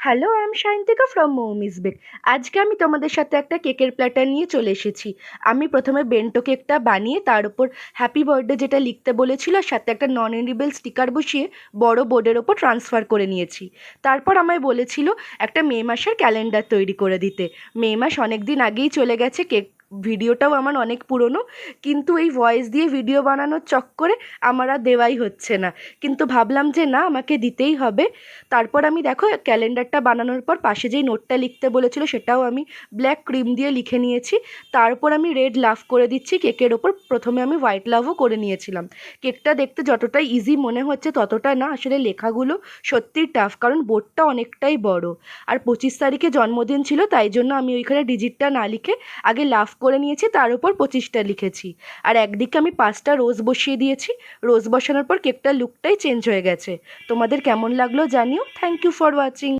Hello, I am Sayantika from মৌমিস বেক। আজকে আমি তোমাদের সাথে একটা কেকের প্ল্যাটার নিয়ে চলে এসেছি। আমি প্রথমে বেন্টো কেকটা বানিয়ে তার উপর হ্যাপি বার্থডে যেটা লিখতে বলেছিল আর সাথে একটা নন এডিবল স্টিকার বসিয়ে বড় বোর্ডের ওপর ট্রান্সফার করে নিয়েছি। তারপর আমায় বলেছিল একটা মে মাসের ক্যালেন্ডার তৈরি করে দিতে। মে মাস অনেক দিন আগেই চলে গেছে, কেক ভিডিওটাও আমার অনেক পুরনো, কিন্তু এই ভয়েস দিয়ে ভিডিও বানানোর চক্করে আমার আর দেওয়াই হচ্ছে না। কিন্তু ভাবলাম যে না, আমাকে দিতেই হবে। তারপর আমি দেখো ক্যালেন্ডারটা বানানোর পর পাশে যেই নোটটা লিখতে বলেছিল সেটাও আমি ব্ল্যাক ক্রিম দিয়ে লিখে নিয়েছি। তারপর আমি রেড লাভ করে দিচ্ছি কেকের ওপর। প্রথমে আমি হোয়াইট লাভও করে নিয়েছিলাম। কেকটা দেখতে যতটা ইজি মনে হচ্ছে ততটা না, আসলে লেখাগুলো সত্যিই টাফ, কারণ বোর্ডটা অনেকটাই বড়। আর 25 তারিখে জন্মদিন ছিল, তাই জন্য আমি ওইখানে ডিজিটটা না লিখে আগে লাভ করে নিয়েছি, তার উপর 25টা লিখেছি। আর একদিকে আমি 5টা রোজ বসিয়ে দিয়েছি। রোজ বসানোর পর কেকটার লুকটাই চেঞ্জ হয়ে গেছে। তোমাদের কেমন লাগলো জানিও। Thank you for watching.